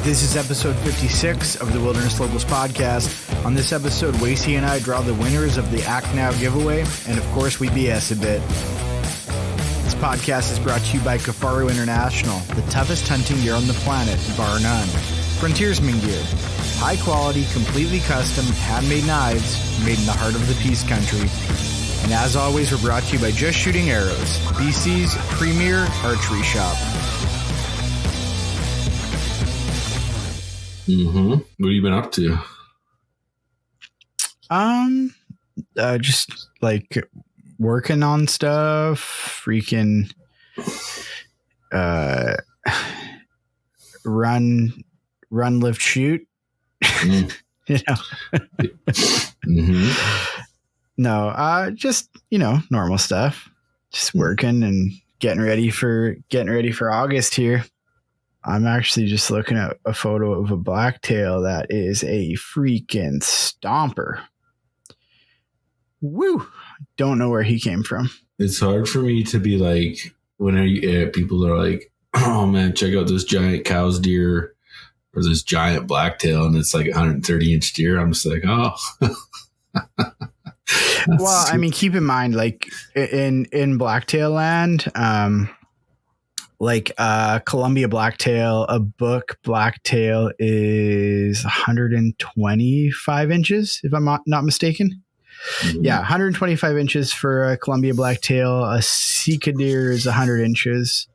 This is episode 56 of the Wilderness Locals podcast. On this episode, Wacey and I draw the winners of the Act Now giveaway, and of course, we BS a bit. This podcast is brought to you by Kafaru International, the toughest hunting gear on the planet, bar none. Frontiersman gear. High quality, completely custom, handmade knives made in the heart of the Peace Country. And as always, we're brought to you by Just Shooting Arrows, BC's premier archery shop. What have you been up to? Just like working on stuff, freaking, run, lift, shoot. You know. No, just, normal stuff. Just working and getting ready for August here. I'm actually just looking at a photo of a blacktail that is a freaking stomper. Woo! Don't know where he came from. It's hard for me to be like, when people are like, oh man, check out this giant cow's deer or this giant blacktail, and it's like 130-inch deer. I'm just like, oh. Well, I mean, keep in mind, like in blacktail land, Columbia blacktail, a book blacktail is 125 inches, if I'm not mistaken. Mm-hmm. Yeah, 125 inches for a Columbia blacktail. A Sika deer is 100 inches.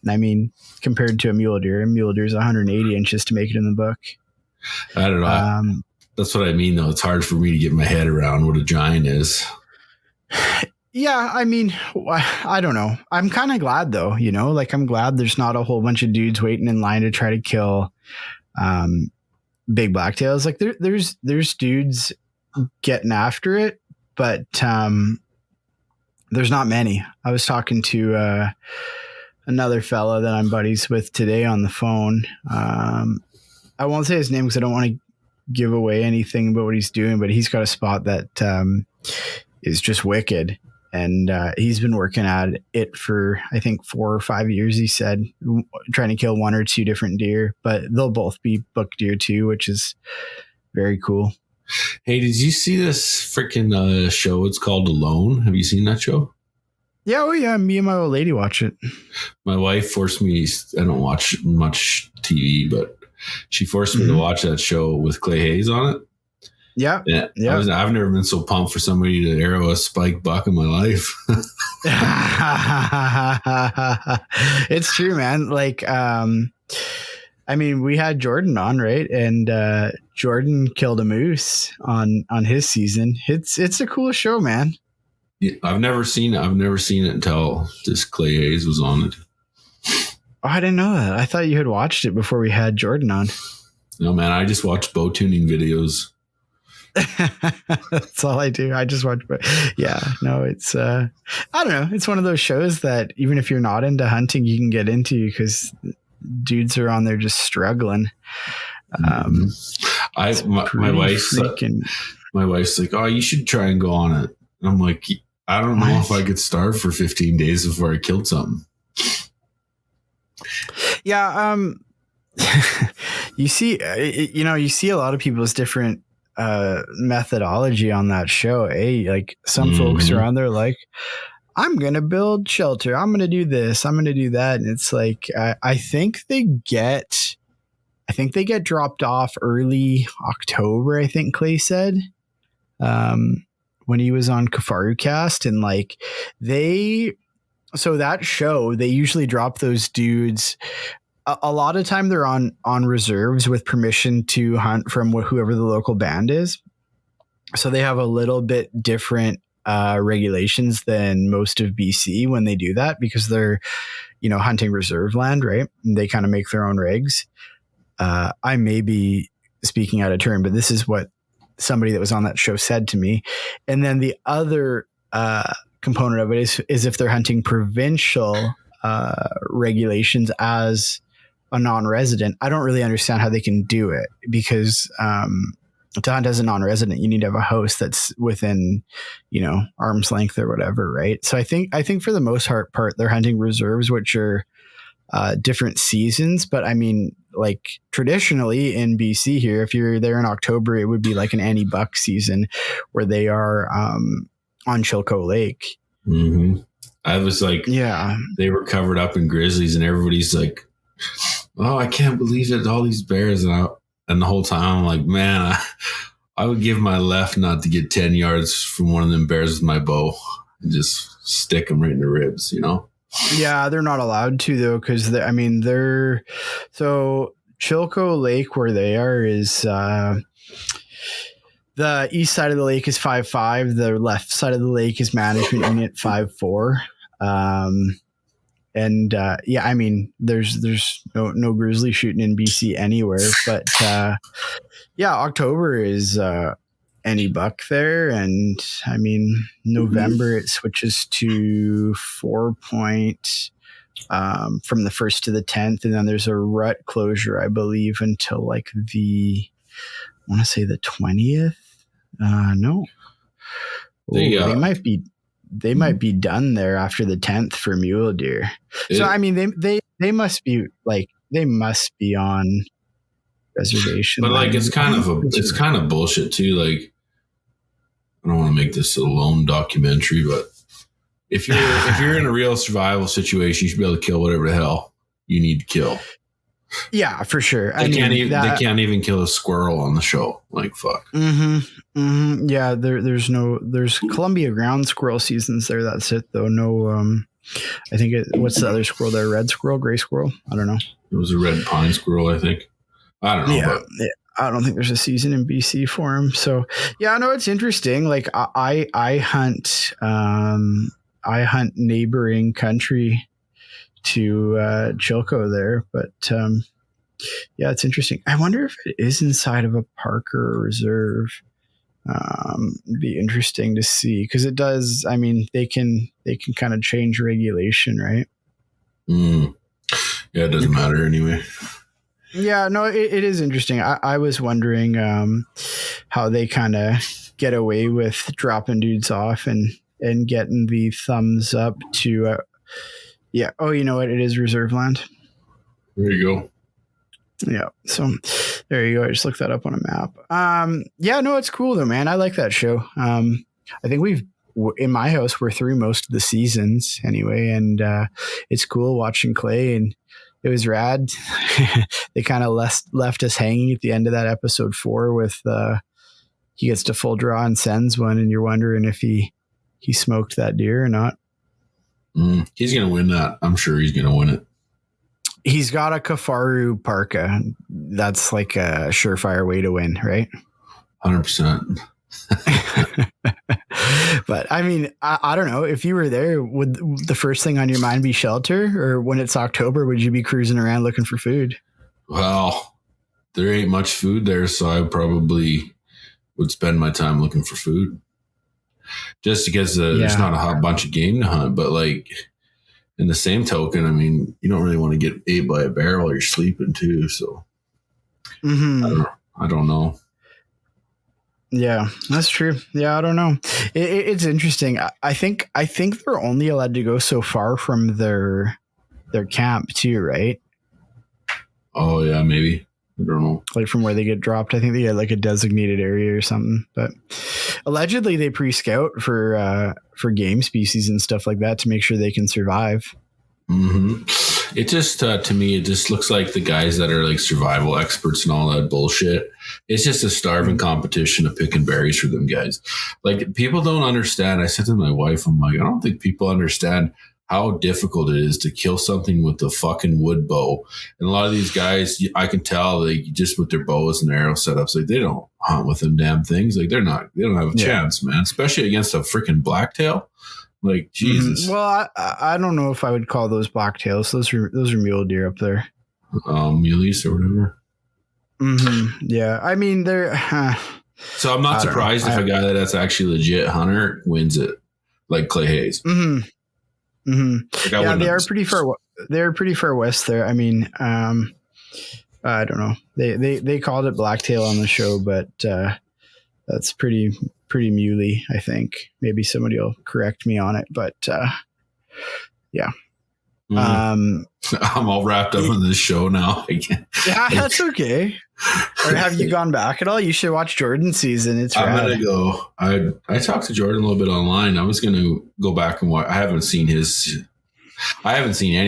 And I mean, compared to a mule deer is 180 inches to make it in the book. I don't know. That's what I mean, though. It's hard for me to get my head around what a giant is. Yeah, I mean, I don't know. I'm kind of glad, though, I'm glad there's not a whole bunch of dudes waiting in line to try to kill big blacktails. Like there's dudes getting after it, but there's not many. I was talking to another fella that I'm buddies with today on the phone. I won't say his name because I don't want to give away anything about what he's doing, but he's got a spot that is just wicked. And he's been working at it for, I think, 4 or 5 years, he said, trying to kill 1 or 2 different deer, but they'll both be buck deer too, which is very cool. Hey, did you see this freaking show? It's called Alone. Have you seen that show? Yeah. Oh yeah. Me and my old lady watch it. My wife forced me. I don't watch much TV, but she forced me to watch that show with Clay Hayes on it. Yeah. I've never been so pumped for somebody to arrow a spike buck in my life. It's true, man. Like, I mean, we had Jordan on, right? And Jordan killed a moose on his season. It's a cool show, man. Yeah, I've never seen it until this Clay Hayes was on it. Oh, I didn't know that. I thought you had watched it before we had Jordan on. No, man, I just watch bow tuning videos. That's all I do. I just watch, but yeah, no, it's I don't know. It's one of those shows that even if you're not into hunting, you can get into because dudes are on there just struggling. My wife's like, oh, you should try and go on it. And I'm like, I don't know if I could starve for 15 days before I killed something. Yeah. You see a lot of people's different methodology on that show. Like some folks are on there like, I'm going to build shelter. I'm going to do this. I'm going to do that. And it's like, I think they get dropped off early October. I think Clay said, when he was on Kafaru Cast, and like so that show, they usually drop those dudes. A lot of time they're on reserves with permission to hunt from whoever the local band is. So they have a little bit different regulations than most of BC when they do that, because they're, hunting reserve land, right? And they kind of make their own regs. I may be speaking out of turn, but this is what somebody that was on that show said to me. And then the other component of it is if they're hunting provincial regulations as a non-resident. I don't really understand how they can do it, because to hunt as a non-resident, you need to have a host that's within, arm's length or whatever, right? So I think for the most part, they're hunting reserves, which are different seasons. But I mean, like traditionally in BC here, if you're there in October, it would be like an Annie Buck season where they are on Chilco Lake. Mm-hmm. I was like, yeah, they were covered up in grizzlies, and everybody's like, "Oh, I can't believe it! All these bears!" And the whole time, I'm like, "Man, I would give my left nut to get 10 yards from one of them bears with my bow and just stick them right in the ribs, you know?" Yeah, they're not allowed to though, because they're so Chilco Lake where they are is the east side of the lake is 5.5. The left side of the lake is management unit 5.4. And yeah, I mean, there's no grizzly shooting in BC anywhere, but yeah, October is Annie Buck there, and I mean November it switches to 4 point from the 1st to the 10th, and then there's a rut closure, I believe, until like I want to say the 20th. No, they might be done there after the 10th for mule deer. So I mean, they must be on reservation. But like, it's kind of bullshit too. Like, I don't want to make this a lone documentary, but if you're in a real survival situation, you should be able to kill whatever the hell you need to kill. Yeah, for sure. They can't even kill a squirrel on the show. Like, fuck. Mm-hmm, mm-hmm. Yeah, there's Columbia ground squirrel seasons there. That's it though. No, I think what's the other squirrel there? Red squirrel, gray squirrel? I don't know. It was a red pine squirrel, I think. I don't know. Yeah, I don't think there's a season in BC for him. So yeah, no, it's interesting. Like I hunt neighboring country to Chilco there, but yeah, it's interesting. I wonder if it is inside of a park or a reserve. It'd be interesting to see, because it does. I mean, they can kind of change regulation, right? Yeah, it doesn't matter anyway. Yeah, no, it is interesting. I was wondering how they kind of get away with dropping dudes off and getting the thumbs up to yeah. Oh, you know what? It is reserve land. There you go. Yeah. So there you go. I just looked that up on a map. Yeah, no, it's cool though, man. I like that show. I think in my house, we're through most of the seasons anyway. And it's cool watching Clay, and it was rad. They kind of left us hanging at the end of that episode 4 with he gets to full draw and sends one, and you're wondering if he smoked that deer or not. He's going to win that. I'm sure he's going to win it. He's got a Kafaru parka. That's like a surefire way to win, right? 100%. But I mean, I don't know. If you were there, would the first thing on your mind be shelter? Or when it's October, would you be cruising around looking for food? Well, there ain't much food there, so I probably would spend my time looking for food. Just because there's not a hot bunch of game to hunt. But like, in the same token, I mean, you don't really want to get ate by a bear while you're sleeping too. So I don't know. Yeah, that's true. Yeah, I don't know. It's interesting. I think they're only allowed to go so far from their camp too, right? Oh yeah, maybe. I don't know. Like from where they get dropped. I think they get like a designated area or something. But allegedly they pre-scout for game species and stuff like that to make sure they can survive. Mm-hmm. It just to me, it just looks like the guys that are like survival experts and all that bullshit. It's just a starving competition of picking berries for them guys. Like, people don't understand. I said to my wife, I'm like, I don't think people understand how difficult it is to kill something with a fucking wood bow. And a lot of these guys, I can tell, they just with their bows and arrow setups, like, they don't hunt with them damn things. Like, they don't have a chance, man. Especially against a freaking blacktail. Like, Jesus. Well, I don't know if I would call those blacktails. Those are mule deer up there. Muleys or whatever. Mm-hmm. Yeah, I mean they're. So I'm not surprised if a guy that's actually legit hunter wins it, like Clay Hayes. Mm-hmm. Mm-hmm. Like, yeah, they are pretty far. They're pretty far west there. I mean, I don't know. They called it blacktail on the show, but that's pretty muley, I think. Maybe somebody will correct me on it, but yeah. Um, I'm all wrapped up in this show now. Yeah, that's okay. Or have you gone back at all? You should watch Jordan's season. It's rad. I'm gonna go. I talked to Jordan a little bit online. I was gonna go back and watch. I haven't seen any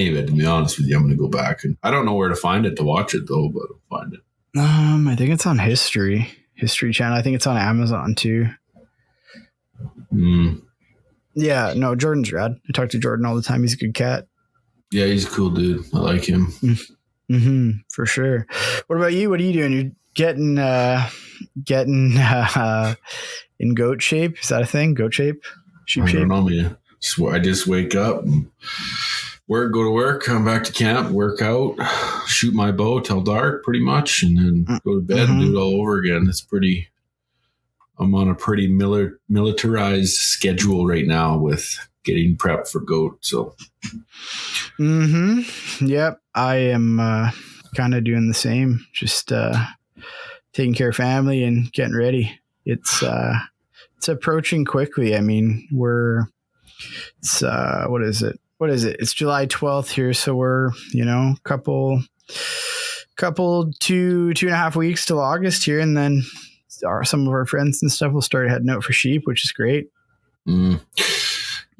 of it, to be honest with you. I'm gonna go back, and I don't know where to find it to watch it though, but I'll find it. I think it's on History Channel. I think it's on Amazon too. Yeah, no, Jordan's rad. I talk to Jordan all the time. He's a good cat. Yeah, he's a cool dude. I like him. For sure. What about you? What are you doing? You're getting in goat shape. Is that a thing? Goat shape? Sheep shape? I don't know, man. I just wake up, and go to work, come back to camp, work out, shoot my bow till dark pretty much, and then go to bed and do it all over again. I'm on a pretty militarized schedule right now with getting prepped for goat. So. Yep. I am kind of doing the same. Just taking care of family and getting ready. It's approaching quickly. I mean, what is it? It's July 12th here. So we're, couple 2.5 weeks till August here. And then some of our friends and stuff will start heading out for sheep, which is great.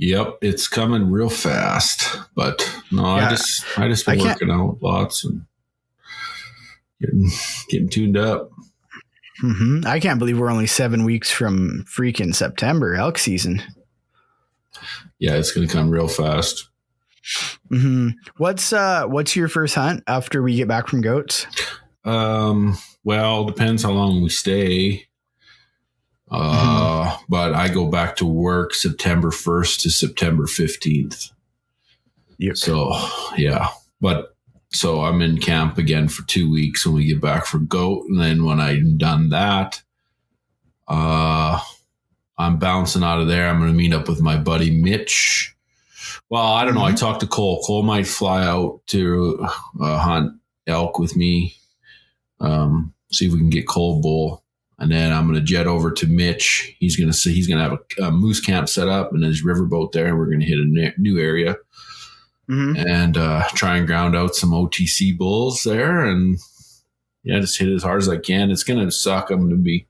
Yep, it's coming real fast, but no, yeah. I just been working out lots and getting tuned up. I can't believe we're only 7 weeks from freaking September elk season. Yeah, it's going to come real fast. What's your first hunt after we get back from goats? Well, depends how long we stay. But I go back to work September 1st to September 15th. Yep. So, yeah. So I'm in camp again for 2 weeks when we get back for goat. And then when I'm done that, I'm bouncing out of there. I'm going to meet up with my buddy Mitch. Well, I don't know. I talked to Cole. Cole might fly out to hunt elk with me. See if we can get Cole bull. And then I'm going to jet over to Mitch. He's going to have a moose camp set up and his riverboat there. And we're going to hit a new area and try and ground out some OTC bulls there. And yeah, just hit it as hard as I can. It's going to suck. I'm going to be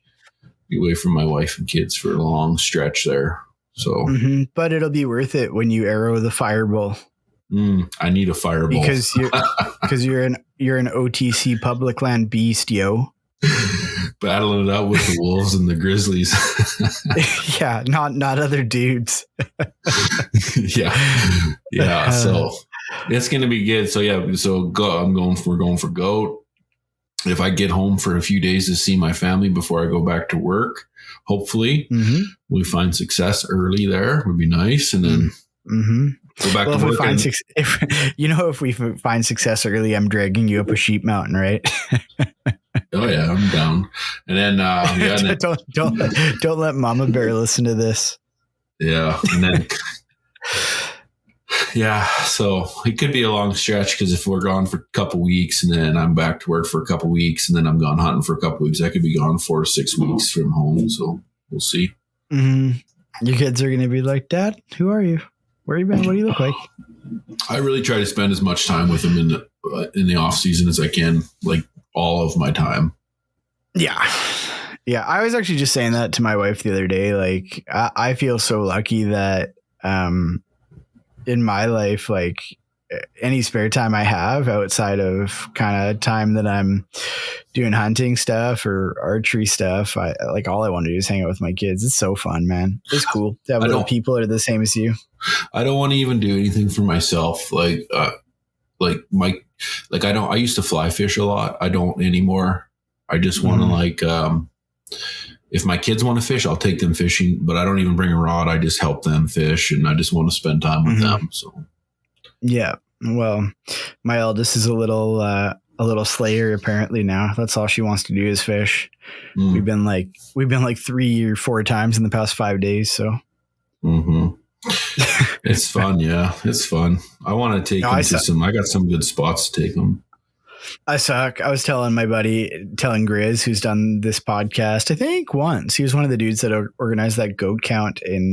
away from my wife and kids for a long stretch there. So, but it'll be worth it when you arrow the fireball. I need a fireball because you're an OTC public land beast, yo. Battling it out with the wolves and the grizzlies. Yeah, not other dudes. yeah. So it's gonna be good. So yeah, we're going for goat. If I get home for a few days to see my family before I go back to work, hopefully we find success early there. Would be nice, and then go back to work. If we find success early, I'm dragging you up a sheep mountain, right? Oh yeah, I'm down. And then don't let Mama Bear listen to this. Yeah, and then yeah, so it could be a long stretch because if we're gone for a couple weeks and then I'm back to work for a couple weeks and then I'm gone hunting for a couple weeks, I could be gone 4 to 6 weeks from home. So we'll see. Your kids are going to be like, Dad, who are you? Where you been? What do you look like? I really try to spend as much time with them in the off season as I can, like all of my time. Yeah. I was actually just saying that to my wife the other day. Like, I feel so lucky that in my life, like any spare time I have outside of kind of time that I'm doing hunting stuff or archery stuff, all I want to do is hang out with my kids. It's so fun, man. It's cool to have little people that are the same as you. I don't want to even do anything for myself. I used to fly fish a lot. I don't anymore. I just want to if my kids want to fish, I'll take them fishing, but I don't even bring a rod. I just help them fish and I just want to spend time with them. So, yeah. Well, my eldest is a little slayer apparently now. That's all she wants to do is fish. We've been like 3 or 4 times in the past 5 days. So it's fun. Yeah, it's fun. I want to take them to I got some good spots to take them. I suck. I was telling Grizz, who's done this podcast, I think once. He was one of the dudes that organized that goat count in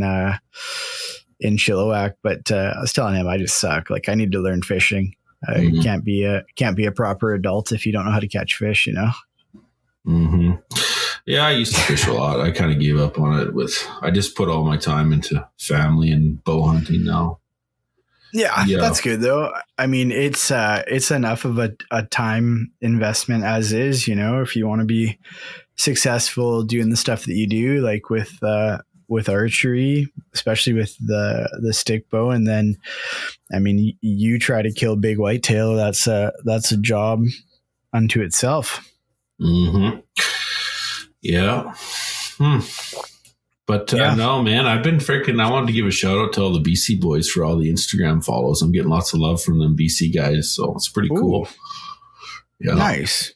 in Chilliwack, but I was telling him I just suck. Like, I need to learn fishing. Mm-hmm. Can't be a proper adult if you don't know how to catch fish, you know? Mm-hmm. Yeah, I used to fish a lot. I kind of gave up on it I just put all my time into family and bow hunting now. Yeah, that's good though. I mean, it's enough of a time investment as is, you know, if you want to be successful doing the stuff that you do, like with archery, especially with the stick bow. And then, I mean, you try to kill big whitetail. That's a job unto itself. Mm-hmm. Yeah. But no, man, I've been I wanted to give a shout out to all the BC boys for all the Instagram follows. I'm getting lots of love from them BC guys. So it's pretty cool. Yeah. Nice.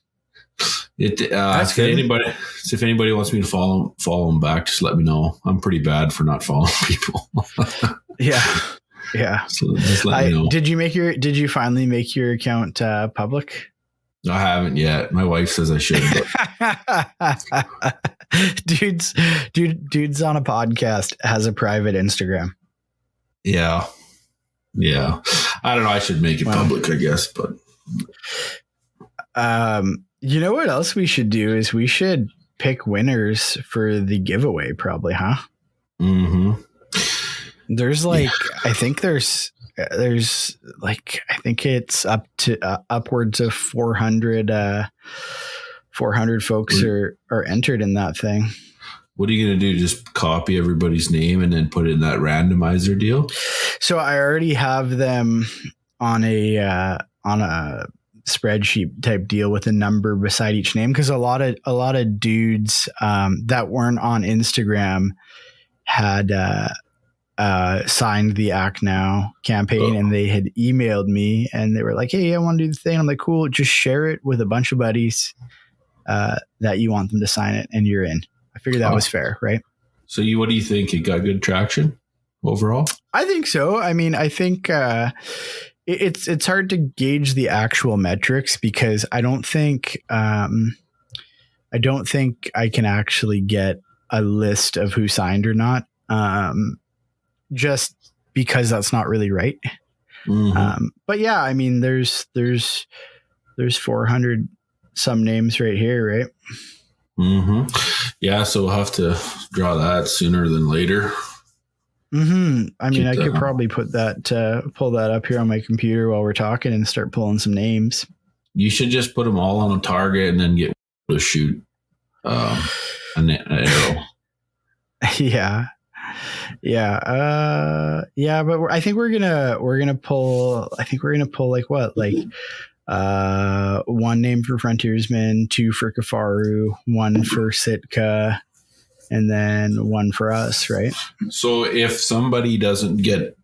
If anybody wants me to follow them back, just let me know. I'm pretty bad for not following people. Yeah. So just let me know. Did you finally make your account public? I haven't yet. My wife says I should. Dude's on a podcast has a private Instagram. Yeah. I don't know. I should make it public, I guess, but you know what else we should do is we should pick winners for the giveaway, probably, huh? Mm-hmm. There's I think there's like, I think it's up to upwards of 400 folks are entered in that thing. What are you going to do? Just copy everybody's name and then put it in that randomizer deal? So I already have them on a spreadsheet type deal with a number beside each name. Cause a lot of dudes, that weren't on Instagram had, signed the Act Now campaign, and they had emailed me and they were like, "Hey, I want to do the thing." I'm like, "Cool, just share it with a bunch of buddies that you want them to sign it, and you're in." I figured that was fair, right? So what do you think? It got good traction overall? I think so. I mean, I think it's hard to gauge the actual metrics because I don't think I can actually get a list of who signed or not. Just because that's not really right. Mm-hmm. But yeah, I mean, there's 400 some names right here, right? Mm-hmm. Yeah, so we'll have to draw that sooner than later. Mm-hmm. I mean, I could probably pull that up here on my computer while we're talking and start pulling some names. You should just put them all on a target and then get to shoot an arrow. Yeah. But I think we're gonna pull like what? Like, one name for Frontiersman, 2 for Kafaru, 1 for Sitka, and then 1 for us, right? So if somebody doesn't get,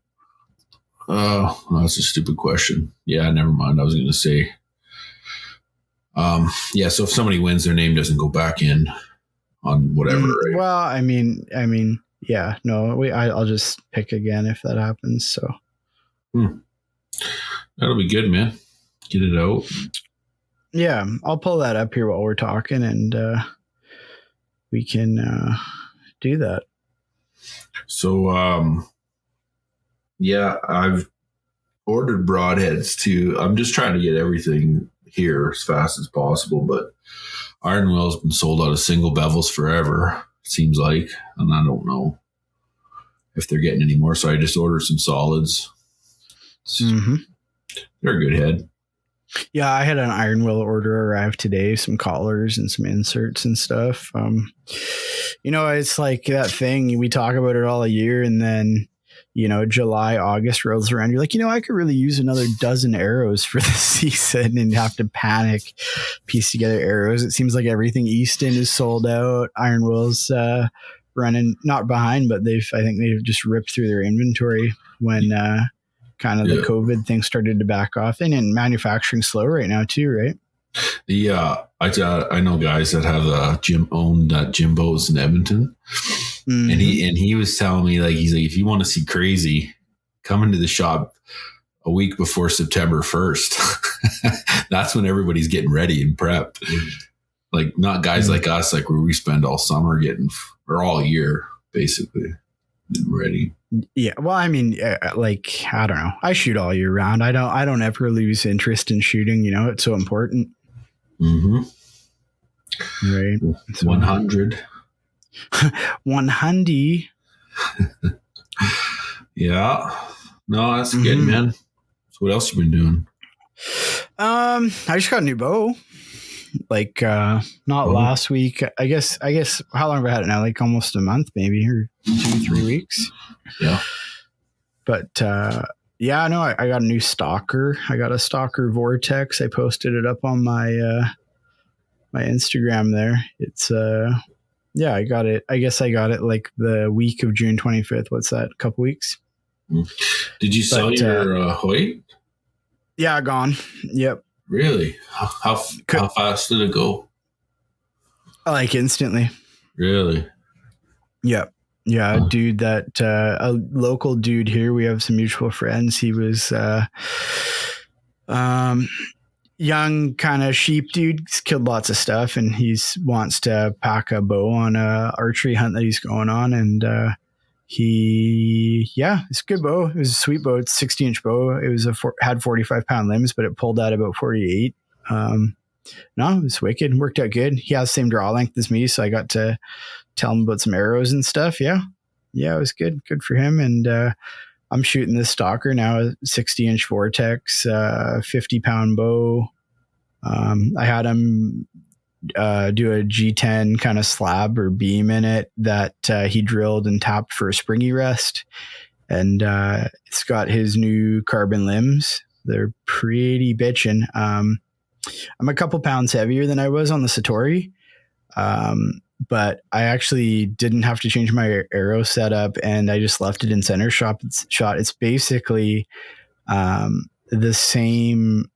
that's a stupid question. Yeah, never mind. I was going to say, so if somebody wins, their name doesn't go back in on whatever. Right? Well, I mean, yeah, no, I'll just pick again if that happens. So that'll be good, man. Get it out. Yeah, I'll pull that up here while we're talking, and we can do that. So, I've ordered broadheads too. I'm just trying to get everything here as fast as possible, but Iron Will's been sold out of single bevels forever, it seems like, and I don't know if they're getting any more. So I just ordered some solids. Mm-hmm. They're a good head. Yeah, I had an Iron Will order arrive today, some collars and some inserts and stuff. It's like that thing, we talk about it all year, and then, July, August rolls around. You're like, I could really use another dozen arrows for the season, and you have to panic, piece together arrows. It seems like everything Easton is sold out. Iron Will's running, not behind, but I think they've just ripped through their inventory when kind of the COVID thing started to back off, and in manufacturing slow right now too, right? I know guys that have owned Jimbo's in Edmonton, mm-hmm. and he was telling me, he's like, if you want to see crazy, come into the shop a week before September 1st. That's when everybody's getting ready and prepped. Like, not guys like us, like where we spend all summer or all year basically. ready. Yeah. Well, I mean, like, I don't know. I shoot all year round. I don't ever lose interest in shooting. You know, it's so important. Mm-hmm. Right. So, 100. 100. Yeah. No, that's good, man. So what else you been doing? I just got a new bow. Like not last week. I guess how long have I had it now? Like almost a month, maybe, or 2-3 weeks. Yeah. But yeah, no, I got a new stalker. I got a stalker Vortex. I posted it up on my my Instagram there. It's yeah, I got it. I guess I got it like the week of June 25th. What's that? A couple weeks. Did you sell your Hoyt? Yeah, gone. Yep. Really? How fast did it go? Like instantly. Really? Yep. Yeah, a dude that a local dude here. We have some mutual friends. He was young kind of sheep dude. He's killed lots of stuff, and he's wants to pack a bow on a archery hunt that he's going on. And it's a good bow. It was a sweet bow. It's a 60-inch bow. It was had 45-pound limbs, but it pulled out about 48. No, it was wicked. Worked out good. He has the same draw length as me, so I got to tell him about some arrows and stuff. Yeah, it was good for him. And I'm shooting this stalker now, a 60-inch Vortex, 50-pound bow. I had him do a G10 kind of slab or beam in it that he drilled and tapped for a springy rest. And it's got his new carbon limbs. They're pretty bitchin'. I'm a couple pounds heavier than I was on the Satori. But I actually didn't have to change my arrow setup, and I just left it in center shot. It's basically the same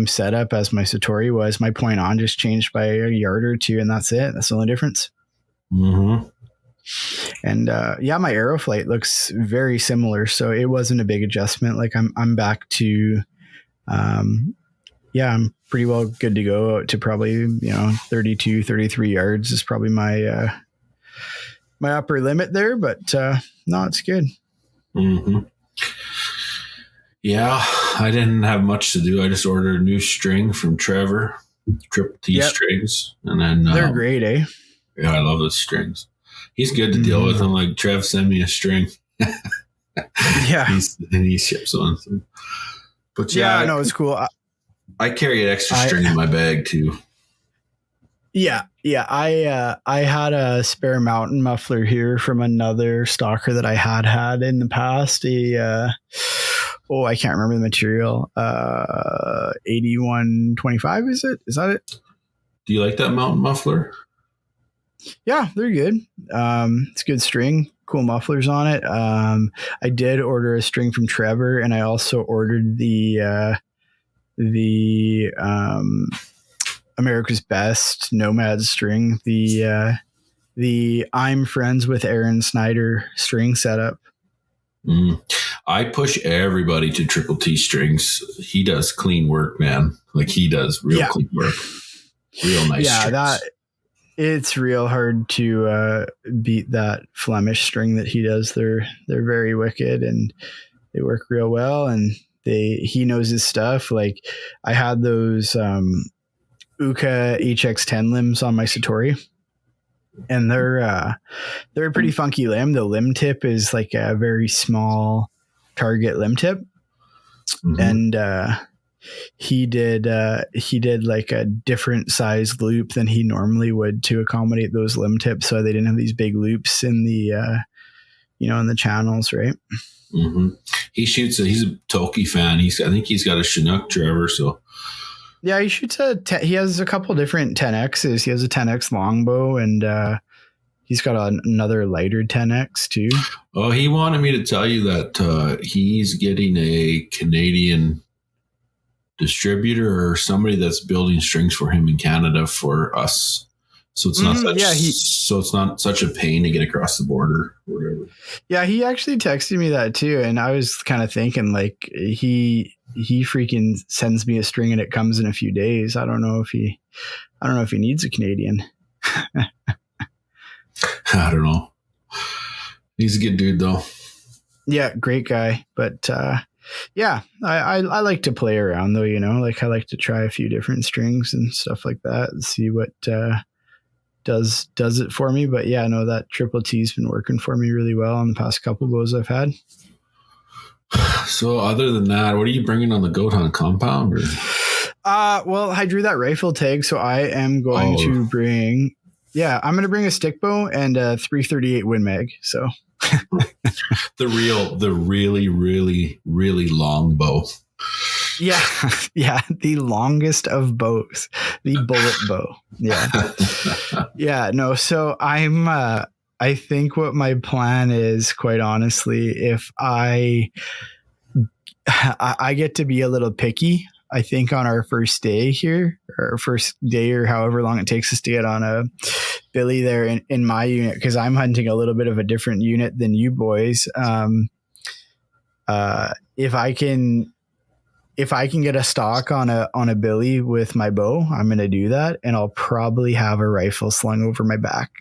setup as my Satori was. My point on just changed by a yard or two, and that's it. That's the only difference. Mm-hmm. And my arrow flight looks very similar, so it wasn't a big adjustment. Like I'm back to I'm pretty well good to go out to probably, 32, 33 yards is probably my my upper limit there, but no, it's good. Mm-hmm. Yeah, I didn't have much to do. I just ordered a new string from Trevor, Triple T strings, and then they're great, eh? Yeah, I love his strings. He's good to deal with. I'm like, Trev, send me a string. Yeah, and he ships on. But yeah, I know it's cool. I carry an extra string in my bag too. Yeah. I had a spare mountain muffler here from another stalker that I had in the past. I can't remember the material. 8125 is it? Is that it? Do you like that mountain muffler? Yeah, they're good. It's good string. Cool mufflers on it. I did order a string from Trevor, and I also ordered the America's Best Nomad string, the I'm friends with Aaron Snyder string setup. I push everybody to Triple T strings. He does clean work, man. Like he does real clean work. Real nice strings. It's real hard to beat that Flemish string that he does. They're very wicked, and they work real well, and he knows his stuff. Like I had those Uka HX10 limbs on my Satori, and they're a pretty funky limb. The limb tip is like a very small target limb tip. And he did like a different size loop than he normally would to accommodate those limb tips, so they didn't have these big loops in the in the channels, right? He shoots he's a Toki fan. I think he's got a Chinook, Trevor, so yeah, he shoots he has a couple different 10Xs. He has a 10X longbow, and he's got another lighter 10X too. Oh, he wanted me to tell you that he's getting a Canadian distributor or somebody that's building strings for him in Canada for us. So it's not so it's not such a pain to get across the border or whatever. Yeah, he actually texted me that too, and I was kind of thinking like he freaking sends me a string and it comes in a few days. I don't know if he needs a Canadian. I don't know. He's a good dude, though. Yeah, great guy. But yeah, I like to play around though, like I like to try a few different strings and stuff like that and see what does it for me. But yeah, no, that triple T's been working for me really well on the past couple bows I've had. So other than that, what are you bringing on the goat hunt, compound? Or? Well, I drew that rifle tag, so I am going to bring. Yeah, I'm going to bring a stick bow and a 338 Win Mag. So the really, really, really long bow. Yeah, yeah, the longest of bows, the bullet bow. Yeah, yeah. No, so I think what my plan is, quite honestly, if I get to be a little picky, I think on our first day here, or first day or however long it takes us to get on a Billy there in my unit, because I'm hunting a little bit of a different unit than you boys. If I can get a stock on a Billy with my bow, I'm going to do that. And I'll probably have a rifle slung over my back.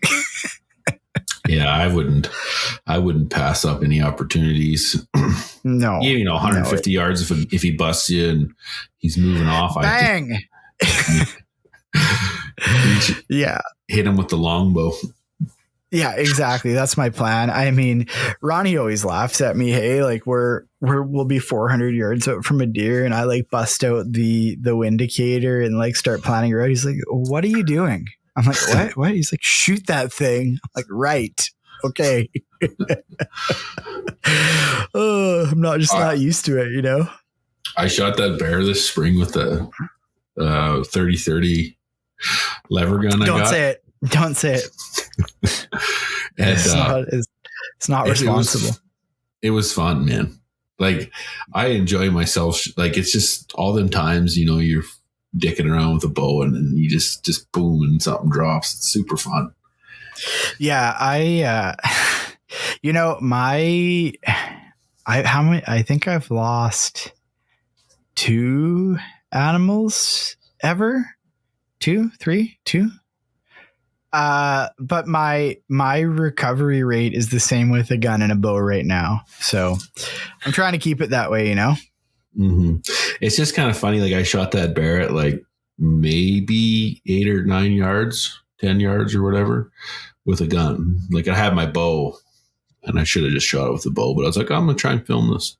Yeah, I wouldn't pass up any opportunities. No, 150 yards if he busts you and he's moving off. Bang. Yeah. Hit him with the longbow. Yeah, exactly. That's my plan. I mean, Ronnie always laughs at me. Hey, like we'll be 400 yards out from a deer, and I like bust out the windicator and like start planning a route. He's like, "What are you doing?" I'm like, "What? What?" He's like, "Shoot that thing." I'm like, "Right, okay." Oh, I'm not used to it, I shot that bear this spring with the 30-30 lever gun. Don't say it. Don't say it. And, it's not responsible. It was fun, man. Like, I enjoy myself. Like, it's just all them times, you're dicking around with a bow and then you just boom and something drops. It's super fun. Yeah. I think I've lost 2 animals ever. 2, 3, 2. But my recovery rate is the same with a gun and a bow right now. So I'm trying to keep it that way, Mm-hmm. It's just kind of funny. Like, I shot that bear at like maybe 8 or 9 yards, 10 yards or whatever with a gun. Like, I had my bow and I should have just shot it with the bow, but I was like, I'm going to try and film this.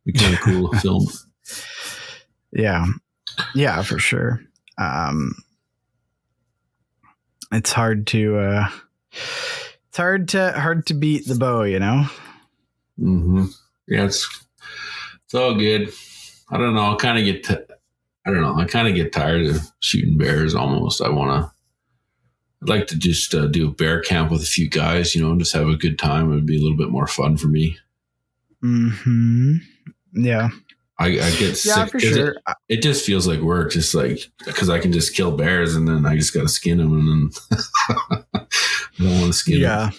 It'd be kind of cool to film. Yeah. Yeah, for sure. It's hard to beat the bow, Mm-hmm. Yeah, it's all good. I don't know. I kind of get tired of shooting bears almost. I'd like to just do a bear camp with a few guys, and just have a good time. It would be a little bit more fun for me. Mm-hmm. Yeah. I get sick. Yeah, for sure. It just feels like work, just like, because I can just kill bears and then I just got to skin them, and then I don't want to skin them.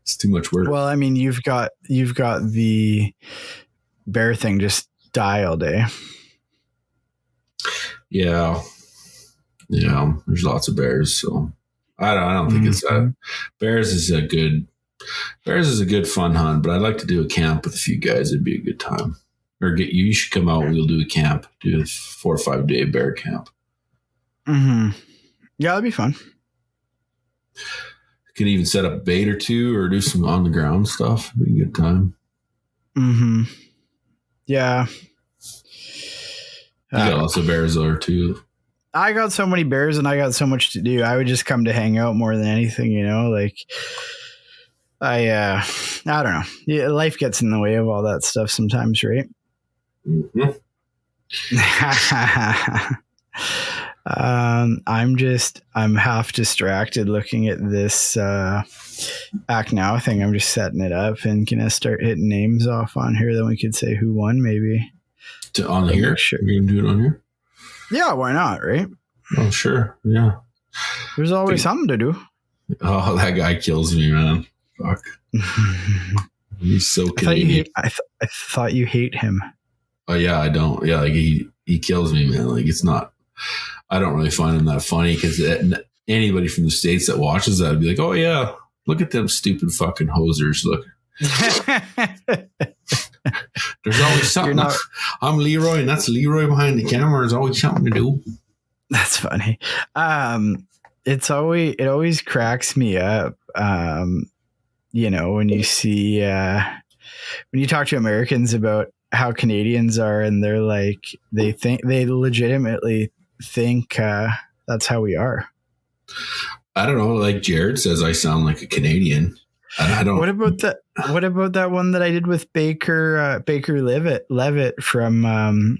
It's too much work. Well, I mean, you've got the bear thing just die all day. Yeah. There's lots of bears, so I don't think it's that. Bears is a good fun hunt, but I'd like to do a camp with a few guys. It'd be a good time. Or you should come out. We'll do a camp, do a 4 or 5 day bear camp. Mm-hmm. Yeah, that'd be fun. Could even set up bait or 2 or do some on the ground stuff. It'd be a good time. Mm-hmm. Yeah. You got lots of bears there too. I got so many bears and I got so much to do. I would just come to hang out more than anything, like I don't know. Yeah, life gets in the way of all that stuff sometimes, right? Mm-hmm. I'm half distracted looking at this Act Now thing. I'm just setting it up and gonna start hitting names off on here. Then we could say who won, maybe. On here? Sure. You're gonna do it on here? Yeah, why not, right? Oh, sure. Yeah. There's always something to do. Oh, that guy kills me, man. Fuck. He's so Canadian. I thought you hate him. Oh yeah, I don't. Yeah, like he kills me, man. Like, it's not. I don't really find him that funny, because anybody from the States that watches that would be like, oh yeah, Look at them stupid fucking hosers. Look. There's always something. I'm Leroy, and that's Leroy behind the camera. There's always something to do. That's funny. It always cracks me up. When you see when you talk to Americans about how Canadians are, and they're like they legitimately think that's how we are. I don't know. Like Jared says, I sound like a Canadian. I don't. What about that one that I did with Baker Levitt from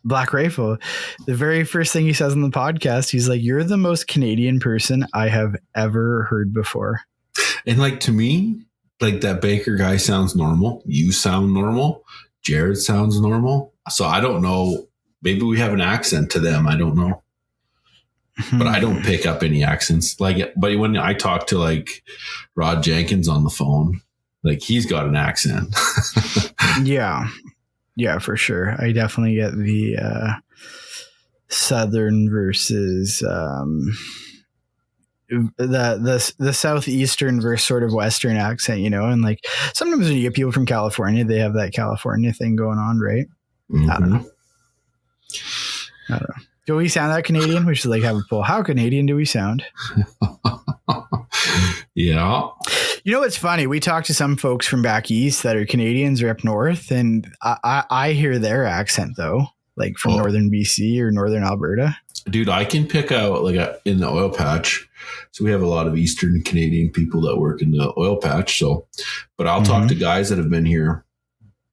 Black Rifle? The very first thing he says on the podcast, he's like, "You're the most Canadian person I have ever heard before." And like, to me, like, that Baker guy sounds normal. You sound normal. Jared sounds normal. So I don't know. Maybe we have an accent to them. I don't know. But I don't pick up any accents. Like, but when I talk to like Rod Jenkins on the phone, like, he's got an accent. Yeah, for sure. I definitely get the southern versus the southeastern versus sort of western accent, and like sometimes when you get people from California, they have that California thing going on, right? Mm-hmm. I don't know. Do we sound that Canadian? We should like have a poll. How Canadian do we sound? Yeah. It's funny. We talked to some folks from back east that are Canadians or up north, and I hear their accent though, like from northern BC or northern Alberta. Dude, I can pick out like in the oil patch. So we have a lot of Eastern Canadian people that work in the oil patch. So, but I'll talk to guys that have been here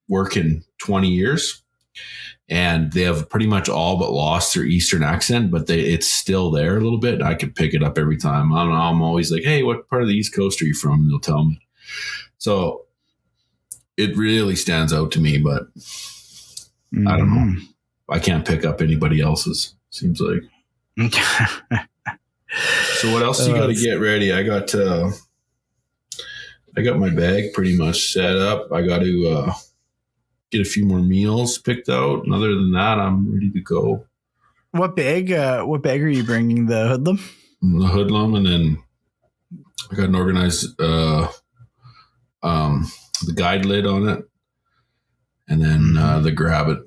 working 20 years. And they have pretty much all but lost their Eastern accent, but it's still there a little bit. I can pick it up every time. I'm always like, "Hey, what part of the East Coast are you from?" And they'll tell me. So it really stands out to me, but I don't know. I can't pick up anybody else's, seems like. So what else you got to get ready? I got my bag pretty much set up. I got to get a few more meals picked out, and other than that, I'm ready to go. What bag are you bringing? The hoodlum? The hoodlum, and then I got an organized the guide lid on it, and then the grab it.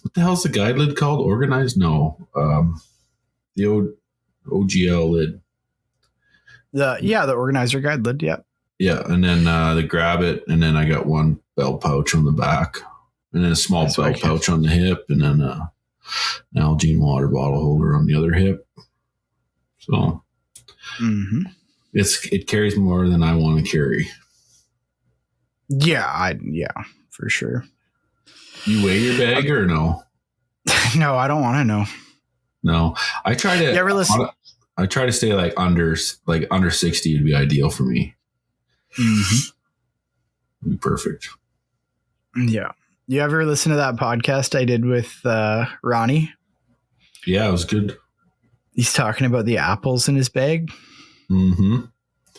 What the hell's the guide lid called? Organized? No, the OGL lid. The organizer guide lid. Yeah. Yeah, and then the grab it, and then I got one belt pouch on the back. And then a small belt pouch on the hip, and then an Algene water bottle holder on the other hip. So it carries more than I want to carry. Yeah, for sure. You weigh your bag or no? No, I don't want to know. No, I try to. You ever listen? I try to stay like under 60 would be ideal for me. It'd be perfect. Yeah. You ever listen to that podcast I did with Ronnie? Yeah, it was good. He's talking about the apples in his bag.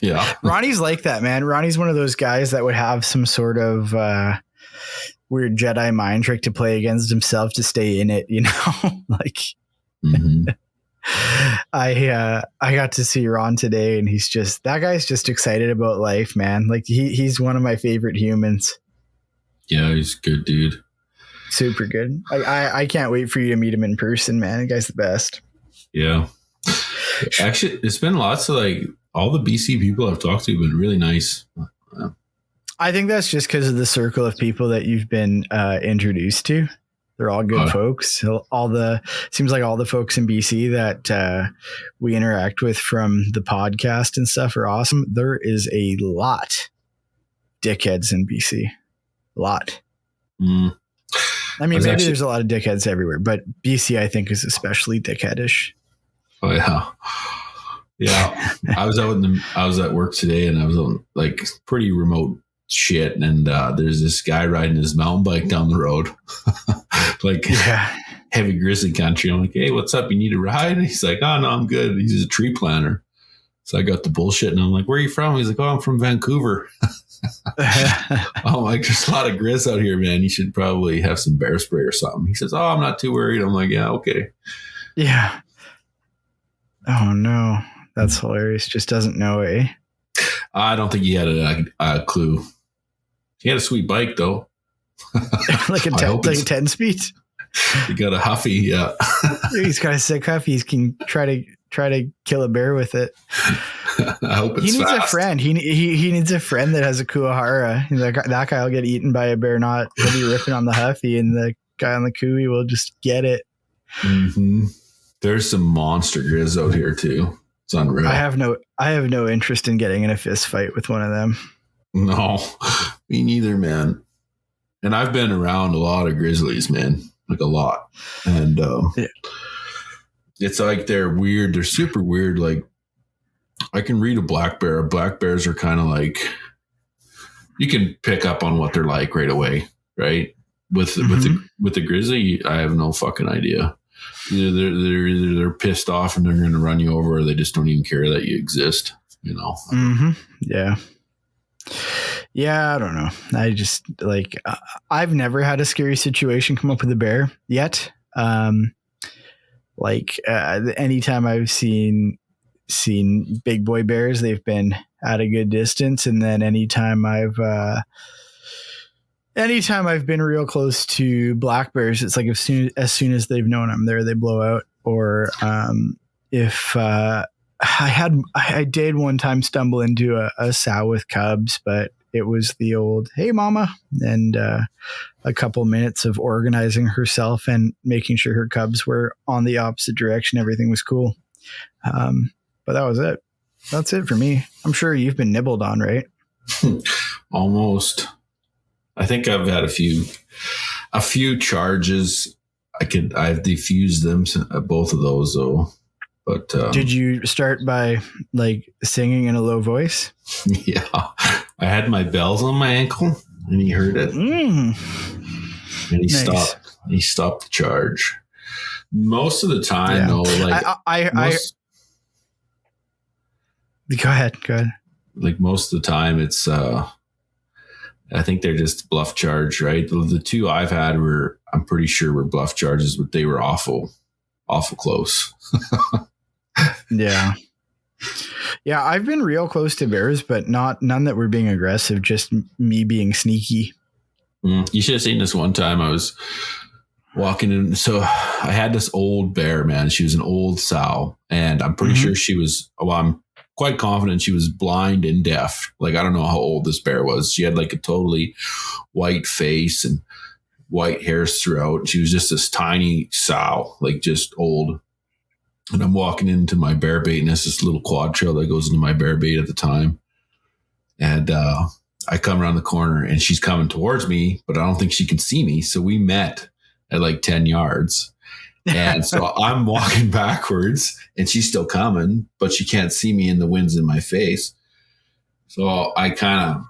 Yeah. Ronnie's like that, man. Ronnie's one of those guys that would have some sort of weird Jedi mind trick to play against himself to stay in it, like I got to see Ron today, and that guy's just excited about life, man. Like he's one of my favorite humans. Yeah, he's a good dude. Super good. I can't wait for you to meet him in person, man. The guy's the best. Yeah. Actually, it's been lots of like all the BC people I've talked to have been really nice. I think that's just because of the circle of people that you've been introduced to. They're all good folks. Seems like all the folks in BC that we interact with from the podcast and stuff are awesome. There is a lot dickheads in BC. A lot. I mean, maybe there's a lot of dickheads everywhere, but BC, I think, is especially dickheadish. Oh yeah, yeah. I was at work today, and I was on like pretty remote shit, and there's this guy riding his mountain bike down the road, like heavy grizzly country. I'm like, "Hey, what's up? You need a ride?" And he's like, "Oh no, I'm good." He's a tree planter. So I got the bullshit, and I'm like, "Where are you from?" He's like, "Oh, I'm from Vancouver." I'm like, "There's a lot of grizz out here, man. You should probably have some bear spray or something." He says, "Oh, I'm not too worried." I'm like, "Yeah, okay." Yeah. Oh no, that's hilarious. Just doesn't know, eh? I don't think he had a clue. He had a sweet bike though. like a 10 speed. He got a Huffy, yeah. He's got a sick Huffy. He can try to kill a bear with it. I hope it's he needs fast. a friend. He needs a friend that has a Kuahara. That guy will get eaten by a bear. Not he'll be ripping on the Huffy, and the guy on the Kui will just get it. Mm-hmm. There's some monster grizz out here too. It's unreal. I have no interest in getting in a fist fight with one of them. No, me neither, man. And I've been around a lot of grizzlies, man, like a lot. And It's like they're weird. They're super weird. Like I can read a black bear. Black bears are kind of like, you can pick up on what they're like right away, right? With the grizzly, I have no fucking idea. Either they're pissed off and they're going to run you over, or they just don't even care that you exist. You know? Mm-hmm. Yeah. Yeah, I don't know. I just like I've never had a scary situation come up with a bear yet. Anytime I've seen big boy bears, they've been at a good distance, and then anytime I've been real close to black bears, it's like as soon as they've known I'm there, they blow out. Or if I did one time stumble into a sow with cubs, but it was the old, "Hey mama," and a couple minutes of organizing herself and making sure her cubs were on the opposite direction. Everything was cool. But that was it. That's it for me. I'm sure you've been nibbled on, right? Almost. I think I've had a few charges. I've defused them, both of those though. But did you start by like singing in a low voice? Yeah, I had my bells on my ankle, and he heard it, and he nice. stopped. He stopped the charge. Most of the time, though, like Go ahead. Like most of the time, it's I think they're just bluff charge, right? The two I've had I'm pretty sure were bluff charges, but they were awful close. Yeah. Yeah, I've been real close to bears, but none that were being aggressive, just me being sneaky. You should have seen this one time. I was walking in. So I had this old bear, man. She was an old sow, and I'm pretty sure I'm quite confident she was blind and deaf. Like, I don't know how old this bear was. She had like a totally white face and white hairs throughout. She was just this tiny sow, like just old. And I'm walking into my bear bait, and it's this little quad trail that goes into my bear bait at the time. And I come around the corner, and she's coming towards me, but I don't think she can see me. So we met at like 10 yards. And so I'm walking backwards, and she's still coming, but she can't see me, and the wind's in my face. So I kind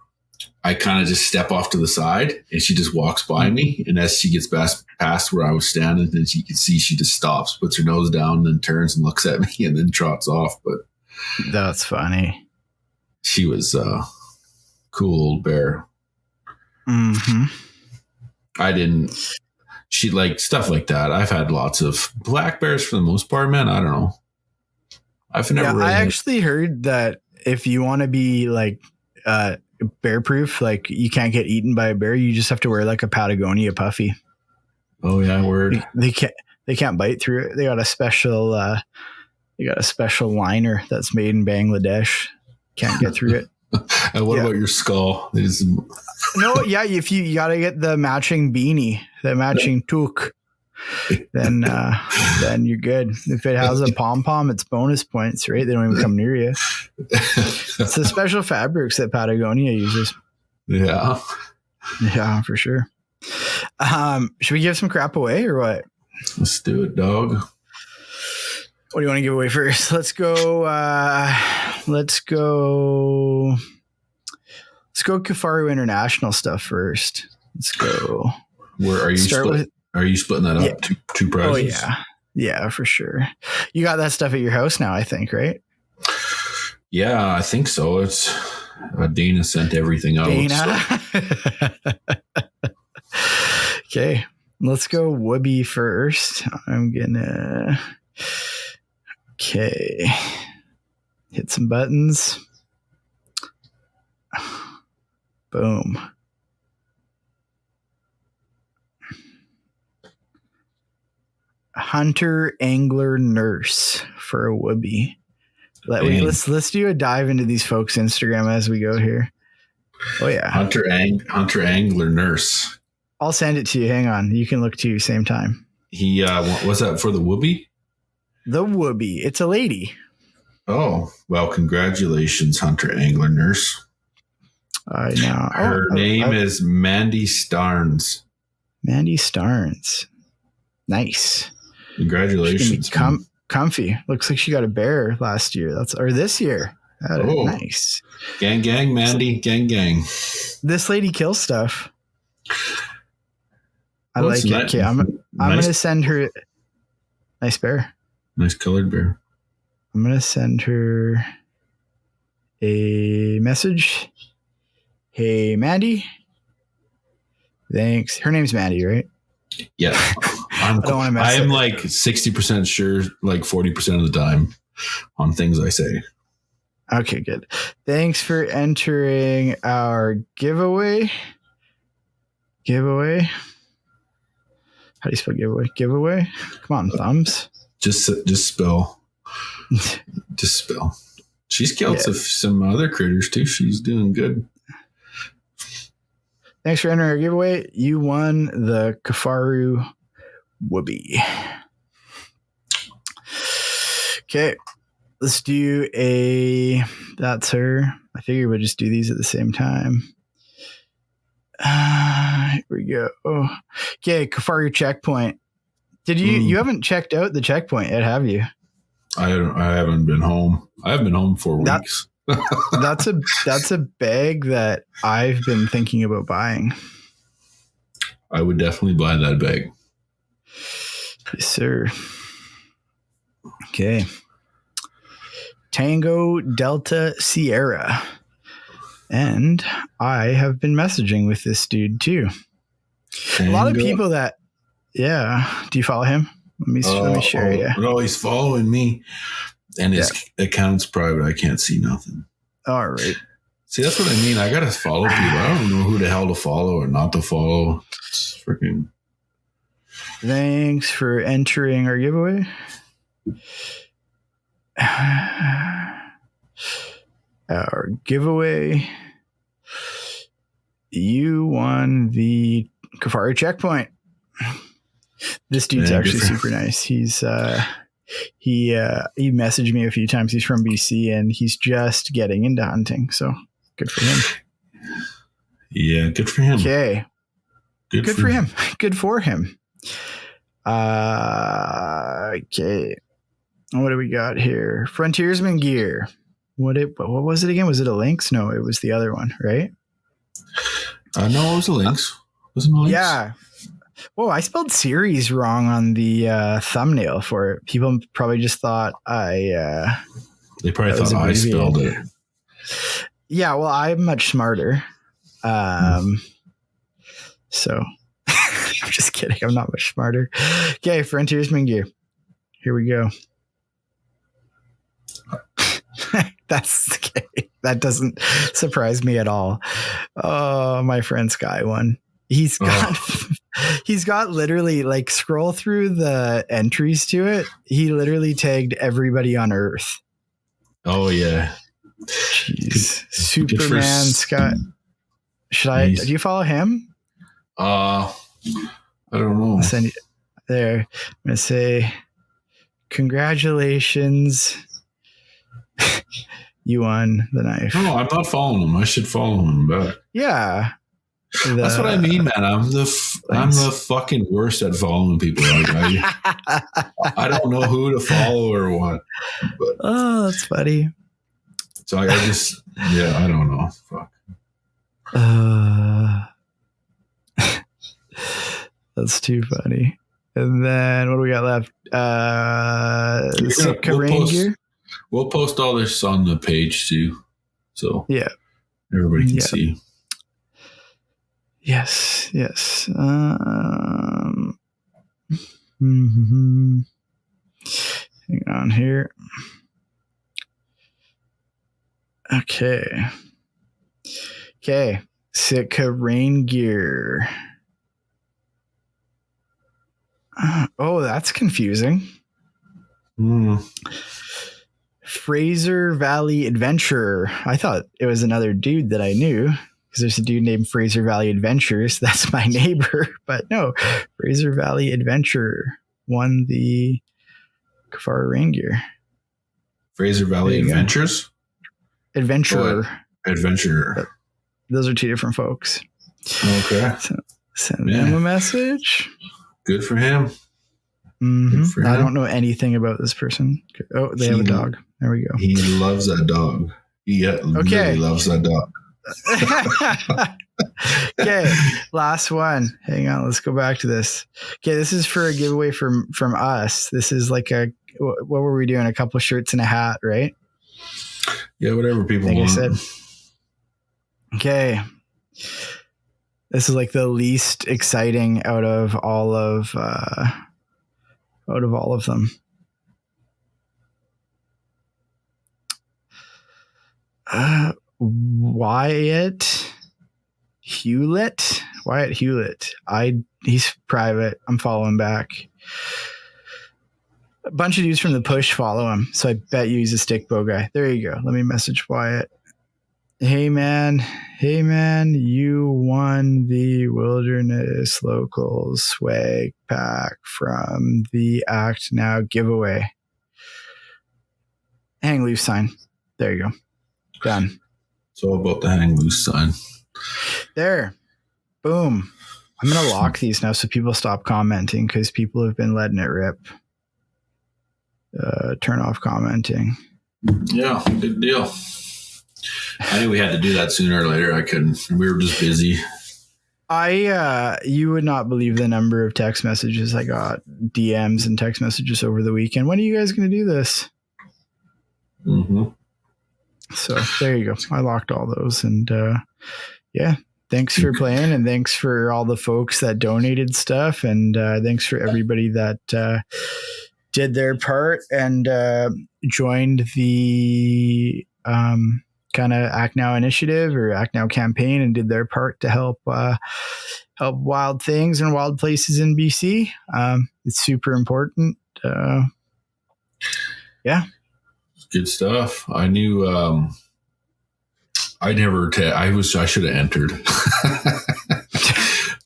of just step off to the side, and she just walks by me. And as she gets past where I was standing, then she can see, she just stops, puts her nose down, then turns and looks at me, and then trots off. But that's funny. She was a cool old bear. Mm-hmm. She like stuff like that. I've had lots of black bears for the most part, man. I don't know. I've never. I actually heard that if you want to be like bear proof, like you can't get eaten by a bear, you just have to wear like a Patagonia puffy. Oh yeah, word. They can't bite through it. They got a special liner that's made in Bangladesh. Can't get through it. And what about your skull? No, yeah, if you gotta get the matching beanie, the matching toque, then you're good. If it has a pom-pom, it's bonus points, right? They don't even come near you. It's the special fabrics that Patagonia uses. Yeah. Yeah, for sure. Should we give some crap away or what? Let's do it, dog. What do you want to give away first? Let's go Kafaru International stuff first. Let's go. Where are you are you splitting that up? Yeah. Two prizes? Oh yeah. Yeah, for sure. You got that stuff at your house now, I think, right? Yeah, I think so. It's Dana sent everything out. Dana. So. Okay. Let's go Whoopi first. I'm gonna hit some buttons. Boom. Hunter, angler, nurse for a whoopee. Let's do a dive into these folks' Instagram as we go here. Oh yeah, Hunter angler nurse. I'll send it to you. Hang on, you can look too. Same time. He what's that for the whoopee? The whoopee. It's a lady. Oh well, congratulations, Hunter angler nurse. I know. Her name is Mandy Starnes. Mandy Starnes. Nice. Congratulations. Comfy. Looks like she got a bear last year. Or this year. Nice. Gang, Mandy. Gang. This lady kills stuff. I like it. Okay, I'm going to send her. Nice bear. Nice colored bear. I'm going to send her a message. Hey, Mandy. Thanks. Her name's Mandy, right? Yeah. I am like 60% sure, like 40% of the time on things I say. Okay, good. Thanks for entering our giveaway. How do you spell giveaway? Giveaway? Come on, thumbs. Just spell. Just spell. She's killed some other critters too. She's doing good. Thanks for entering our giveaway. You won the Kafaru whoopee. Okay, let's do that's her. I figured we'd just do these at the same time. Here we go. Okay, Kafaru checkpoint. Did you haven't checked out the checkpoint yet, have you? I haven't been home. I haven't been home for weeks. That's a bag that I've been thinking about buying. I would definitely buy that bag. Yes, sir. Okay. Tango Delta Sierra. And I have been messaging with this dude too. Tango. A lot of people that, do you follow him? Let me share you. No, he's following me. And his account's private. I can't see nothing. All right. See, that's what I mean. I got to follow people. I don't know who the hell to follow or not to follow. It's freaking. Thanks for entering our giveaway. Our giveaway. You won the Kafari checkpoint. This dude's actually super nice. He's he messaged me a few times. He's from BC and he's just getting into hunting. So good for him. Yeah, good for him. Okay. Good for him. Good for him. Okay. What do we got here? Frontiersman gear. What was it again? Was it a Lynx? No, it was the other one, right? No, it was a Lynx. Wasn't it a Lynx? Yeah. Whoa, I spelled series wrong on the thumbnail for it. People probably just thought they probably thought I spelled it. Yeah, well, I'm much smarter. So I'm just kidding. I'm not much smarter. Okay, Frontiersman gear. Here we go. That doesn't surprise me at all. Oh, my friend Sky won. He's got literally, like, scroll through the entries to it. He literally tagged everybody on Earth. Oh yeah. Jeez. Superman Scott. Do you follow him? I don't know. I'll send you there. I'm gonna say congratulations. You won the knife. No, I'm not following him. I should follow him back. Yeah. That's what I mean, man. I'm the fucking worst at following people. I don't know who to follow or what. But, that's funny. So I just, I don't know. Fuck. That's too funny. And then what do we got left? We'll post all this on the page too. So everybody can see. Yes. Hang on here. Okay. Sitka rain gear. Oh, that's confusing. Fraser Valley Adventurer. I thought it was another dude that I knew because there's a dude named Fraser Valley Adventurers. That's my neighbor. But no, Fraser Valley Adventurer won the Kafar rain gear. Fraser Valley Adventures? Adventurer. Adventurer. Those are two different folks. Okay. So send them a message. Good for him. Mm-hmm. Good for him. I don't know anything about this person. Oh, they have a dog. There we go. He loves that dog. He really loves that dog. Okay, last one. Hang on, let's go back to this. Okay, this is for a giveaway from us. This is like what were we doing? A couple shirts and a hat, right? Yeah, whatever people want. I said. Okay. This is like the least exciting out of all of them. Wyatt Hewlett. He's private. I'm following back. A bunch of dudes from the push follow him, so I bet you he's a stick bow guy. There you go. Let me message Wyatt. Hey man, you won the Wilderness Locals swag pack from the Act Now giveaway. Hang loose sign. There you go. Done. It's all about the hang loose sign. There. Boom. I'm going to lock these now so people stop commenting because people have been letting it rip. Turn off commenting. Yeah, good deal. I knew we had to do that sooner or later. I couldn't. We were just busy. You would not believe the number of text messages I got, DMs and text messages over the weekend. When are you guys going to do this? Mm-hmm. So there you go. I locked all those. And yeah, thanks for playing. And thanks for all the folks that donated stuff. And thanks for everybody that did their part and joined the kind of Act Now initiative or Act Now campaign and did their part to help wild things and wild places in BC. It's super important. Yeah. Good stuff. I knew I should have entered.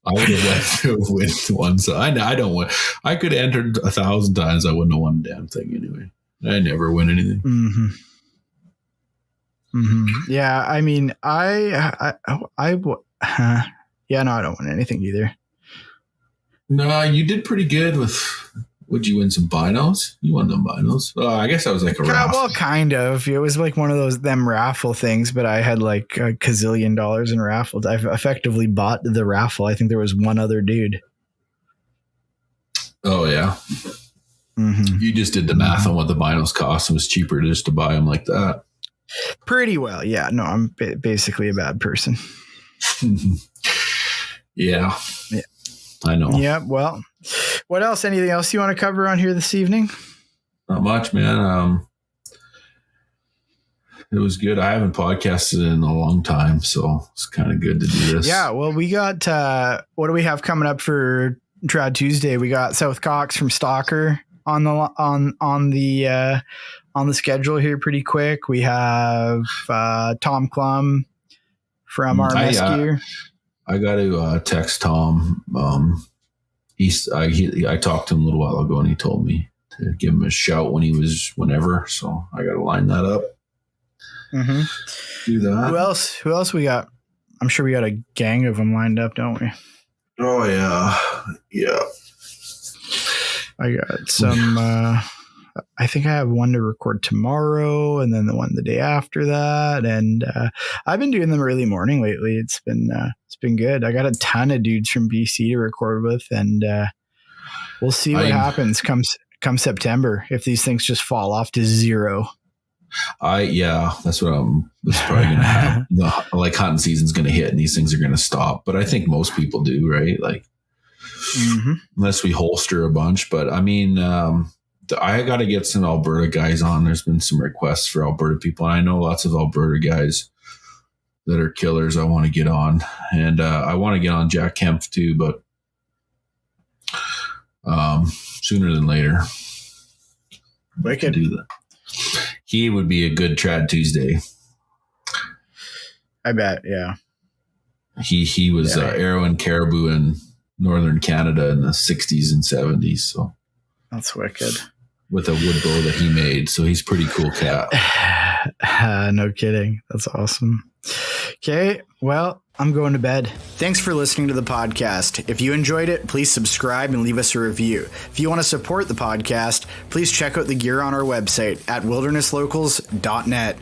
I would have liked to win one. So I don't win. I could have entered 1,000 times. I wouldn't have won a damn thing anyway. I never win anything. Mm-hmm. Mm-hmm. Yeah, I mean, I don't win anything either. No, you did pretty good with. Would you win some binos? You won them binos. I guess that was like a raffle. Well, kind of. It was like one of them raffle things, but I had like a gazillion dollars in raffles. I've effectively bought the raffle. I think there was one other dude. Oh yeah. Mm-hmm. You just did the math on what the binos cost. It was cheaper just to buy them like that. Pretty well. Yeah. No, I'm basically a bad person. Yeah. I know. Yeah. Well, what else? Anything else you want to cover on here this evening? Not much, man. It was good. I haven't podcasted in a long time, so it's kind of good to do this. Yeah. Well, we got, what do we have coming up for Trad Tuesday? We got South Cox from Stalker on the schedule here pretty quick. We have Tom Klum from RMS Gear. I got to text Tom. I talked to him a little while ago, and he told me to give him a shout whenever. So I got to line that up. Mm-hmm. Do that. Who else we got? I'm sure we got a gang of them lined up, don't we? Oh yeah, yeah. I got some. I think I have one to record tomorrow, and then the one the day after that. And I've been doing them early morning lately. It's been good. I got a ton of dudes from BC to record with, and we'll see what happens come September if these things just fall off to zero. That's what that's probably going to happen. Like hunting season's going to hit, and these things are going to stop. But I think most people do, right? Like, unless we holster a bunch. But I mean, I got to get some Alberta guys on. There's been some requests for Alberta people, and I know lots of Alberta guys that are killers I want to get on. And I want to get on Jack Kemp too, but sooner than later. Wicked. Do that. He would be a good Trad Tuesday. I bet, yeah. He was arrowing caribou in northern Canada in the 60s and 70s. So that's wicked. With a wood bow that he made. So he's a pretty cool cat. No kidding. That's awesome. Okay, well, I'm going to bed. Thanks for listening to the podcast. If you enjoyed it, please subscribe and leave us a review. If you want to support the podcast, please check out the gear on our website at wildernesslocals.net.